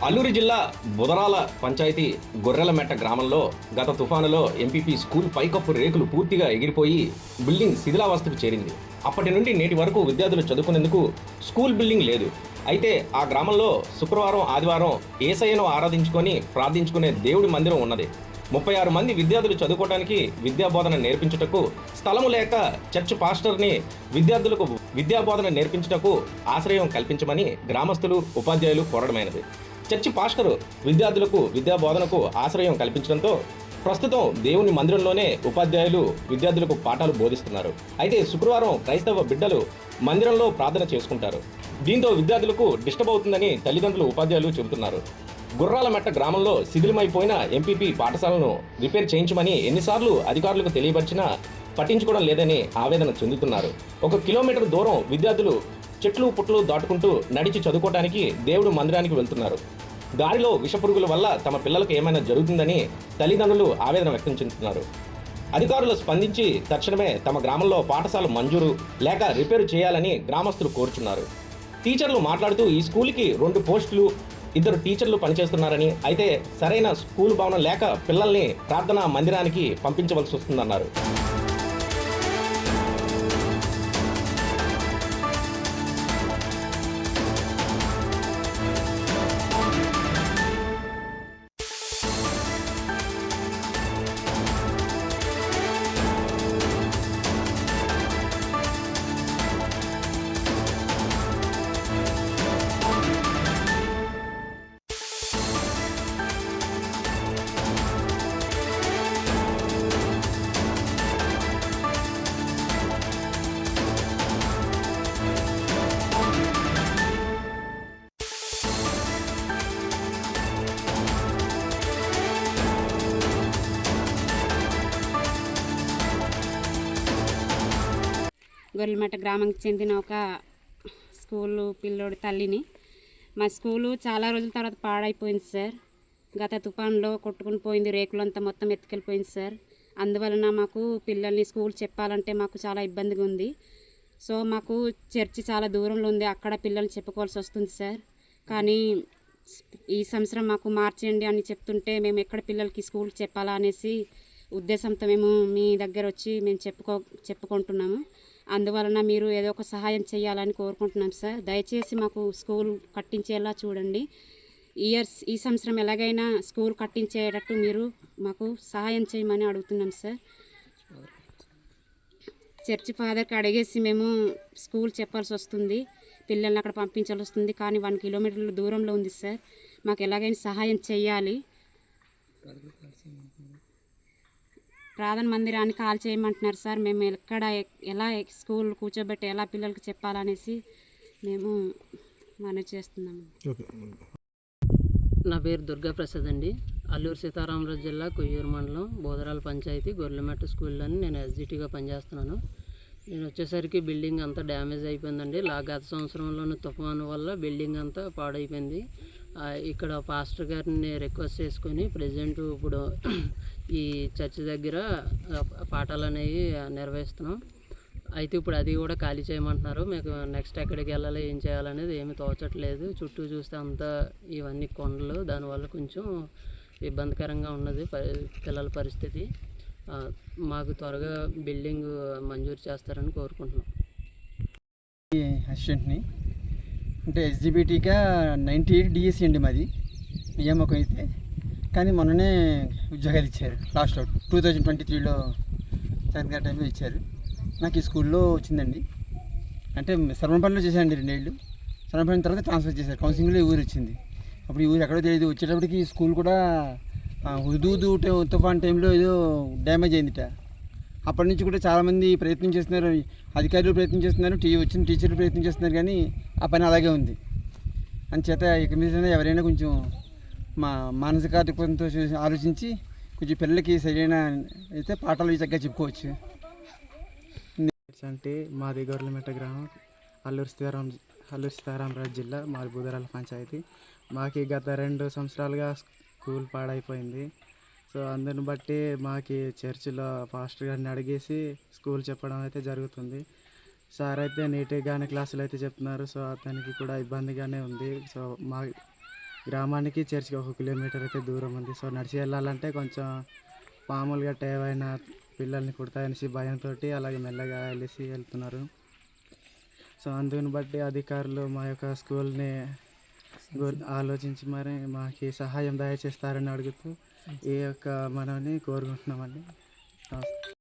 అల్లూరి జిల్లా బుదరాల పంచాయతీ గొర్రెలమెట్ట గ్రామంలో గత తుఫానులో ఎంపీపీ స్కూల్ పైకప్పు రేకులు పూర్తిగా ఎగిరిపోయి బిల్డింగ్ శిథిలావస్థకు చేరింది. అప్పటి నుండి నేటి వరకు విద్యార్థులు చదువుకునేందుకు స్కూల్ బిల్డింగ్ లేదు. అయితే ఆ గ్రామంలో శుక్రవారం, ఆదివారం యేసయ్యను ఆరాధించుకొని ప్రార్థించుకునే దేవుడి మందిరం ఉన్నది. 36 మంది విద్యార్థులు చదువుకోవడానికి విద్యాబోధన నేర్పించుటకు స్థలము లేక చర్చ్ పాస్టర్ని విద్యార్థులకు విద్యాబోధన నేర్పించుటకు ఆశ్రయం కల్పించమని గ్రామస్తులు, ఉపాధ్యాయులు కోరడమైనది. చర్చి పాస్టరు విద్యార్థులకు విద్యాబోధనకు ఆశ్రయం కల్పించడంతో ప్రస్తుతం దేవుని మందిరంలోనే ఉపాధ్యాయులు విద్యార్థులకు పాఠాలు బోధిస్తున్నారు. అయితే శుక్రవారం క్రైస్తవ బిడ్డలు మందిరంలో ప్రార్థన చేసుకుంటారు. దీంతో విద్యార్థులకు డిస్టర్బ్ అవుతుందని తల్లిదండ్రులు, ఉపాధ్యాయులు చెబుతున్నారు. గుర్రాలమెట్ట గ్రామంలో శిథిలమైపోయిన ఎంపీపీ పాఠశాలను రిపేర్ చేయించమని ఎన్నిసార్లు అధికారులకు తెలియపరిచినా పట్టించుకోవడం లేదని ఆవేదన చెందుతున్నారు. 1 కిలోమీటర్ దూరం విద్యార్థులు చెట్లు పుట్లు దాటుకుంటూ నడిచి చదువుకోవడానికి దేవుడు మందిరానికి వెళ్తున్నారు. దారిలో విషపురుగుల వల్ల తమ పిల్లలకు ఏమైనా జరుగుతుందని తల్లిదండ్రులు ఆవేదన వ్యక్తం చేస్తున్నారు. అధికారులు స్పందించి తక్షణమే తమ గ్రామంలో పాఠశాల మంజూరు లేక రిపేరు చేయాలని గ్రామస్తులు కోరుచున్నారు. టీచర్లు మాట్లాడుతూ ఈ స్కూల్కి 2 పోస్టులు, 2 టీచర్లు పనిచేస్తున్నారని, అయితే సరైన స్కూల్ భవనం లేక పిల్లల్ని ప్రార్థనా మందిరానికి పంపించవలసి వస్తుందన్నారు. గొర్రెలమెట్ట గ్రామానికి చెందిన ఒక స్కూలు పిల్లోడి తల్లిని. మా స్కూలు చాలా రోజుల తర్వాత పాడైపోయింది సార్. గత తుఫాన్లో కొట్టుకుని పోయింది, రేకులంతా మొత్తం ఎత్తుకెళ్ళిపోయింది సార్. అందువలన మాకు పిల్లల్ని స్కూల్ చెప్పాలంటే మాకు చాలా ఇబ్బందిగా ఉంది. సో మాకు చర్చి చాలా దూరంలో ఉంది, అక్కడ పిల్లల్ని చెప్పుకోవాల్సి వస్తుంది సార్. కానీ ఈ సంవత్సరం మాకు మార్చేయండి అని చెప్తుంటే మేము ఎక్కడ పిల్లలకి స్కూల్ చెప్పాలా అనేసి ఉద్దేశంతో మేము మీ దగ్గర వచ్చి మేము చెప్పుకుంటున్నాము. అందువలన మీరు ఏదో ఒక సహాయం చేయాలని కోరుకుంటున్నాం సార్. దయచేసి మాకు స్కూల్ కట్టించేలా చూడండి. ఈ సంవత్సరం ఎలాగైనా స్కూల్ కట్టించేటట్టు మీరు మాకు సహాయం చేయమని అడుగుతున్నాం సార్. చర్చి ఫాదర్కి అడిగేసి మేము స్కూల్ చెప్పాల్సి వస్తుంది, పిల్లల్ని అక్కడ పంపించాల్సి వస్తుంది. కానీ 1 కిలోమీటర్ల దూరంలో ఉంది సార్. మాకు ఎలాగైనా సహాయం చేయాలి. ప్రార్థన మందిరాన్ని కాల్ చేయమంటున్నారు సార్. మేము ఎలా స్కూల్ కూర్చోబెట్టి ఎలా పిల్లలకి చెప్పాలనేసి మేము మనవి చేస్తున్నాము. నా పేరు దుర్గాప్రసాద్ అండి. అల్లూరు సీతారామరాజు జిల్లా కొయ్యూరు మండలం బోదరాల పంచాయతీ గొర్రెలమెట్ట స్కూల్లోని నేను ఎస్జిటిగా పనిచేస్తున్నాను. నేను వచ్చేసరికి బిల్డింగ్ అంతా డ్యామేజ్ అయిపోయిందండి. గత సంవత్సరంలోని తుఫాను వల్ల బిల్డింగ్ అంతా పాడైపోయింది. ఇక్కడ పాస్టర్ గారిని రిక్వెస్ట్ చేసుకొని ప్రజెంట్ ఇప్పుడు ఈ చర్చి దగ్గర పాఠాలు అనేవి నిర్వహిస్తున్నాం. అయితే ఇప్పుడు అది కూడా ఖాళీ చేయమంటున్నారు. మీకు నెక్స్ట్ ఎక్కడికి వెళ్ళాలి, ఏం చేయాలనేది ఏమీ తోచట్లేదు. చుట్టూ చూస్తే అంతా ఇవన్నీ కొండలు, దానివల్ల కొంచెం ఇబ్బందికరంగా ఉన్నది పిల్లల పరిస్థితి. మాకు త్వరగా బిల్డింగ్ మంజూరు చేస్తారని కోరుకుంటున్నాం. అసిస్టెంట్ని అంటే ఎస్జిబిటీగా 98 డిఎస్సి అండి మాది నియామకం అయితే. కానీ మొన్ననే ఉద్యోగాలు ఇచ్చారు. లాస్ట్ 2023లో సరిగ్గా టైంలో ఇచ్చారు. నాకు ఈ స్కూల్లో వచ్చిందండి. అంటే సర్వనపల్లిలో చేశానండి 2 ఏళ్ళు. సర్వనపల్లి తర్వాత ట్రాన్స్ఫర్ చేశారు. కౌన్సిలింగ్లో ఈ ఊరు వచ్చింది. అప్పుడు ఈ ఊరు ఎక్కడో తెలియదు. వచ్చేటప్పటికి ఈ స్కూల్ కూడా హుదూదు తుఫాన్ టైంలో ఏదో డ్యామేజ్ అయిందిట. అప్పటి నుంచి కూడా చాలామంది ప్రయత్నం చేస్తున్నారు, అధికారులు ప్రయత్నం చేస్తున్నారు, వచ్చిన టీచర్లు ప్రయత్నం చేస్తున్నారు. కానీ ఆ పని అలాగే ఉంది. అందుచేత ఇక మీద ఎవరైనా కొంచెం మానసిక దృక్పథంతో ఆలోచించి కొంచెం పిల్లలకి సరైన అయితే పాఠాలు చక్కగా చెప్పుకోవచ్చు. అంటే మాది గొర్రెలమెట్ట గ్రామం, అల్లూరు సీతారామరాజు జిల్లా, మాది బుదరాల పంచాయతీ. మాకు గత 2 సంవత్సరాలుగా స్కూల్ పాడైపోయింది. సో అందుని బట్టి మాకు చర్చిలో పాస్టర్ గారిని అడిగేసి స్కూల్ చెప్పడం అయితే జరుగుతుంది. సార్ అయితే నీట్గానే క్లాసులు అయితే చెప్తున్నారు. సో అతనికి కూడా ఇబ్బందిగానే ఉంది. సో గ్రామానికి చర్చికి 1 కిలోమీటర్ అయితే దూరం ఉంది. సో నడిచి వెళ్ళాలంటే కొంచెం మామూలుగా ఏవైనా పిల్లల్ని కుడతాయనేసి భయంతో అలాగే మెల్లగా వెళ్తున్నారు. సో అందుని బట్టి అధికారులు మా యొక్క స్కూల్ని ఆలోచించి మరి మాకు సహాయం దయచేస్తారని అడుగుతూ ఈ యొక్క మనని కోరుకుంటున్నామండి. నమస్తే.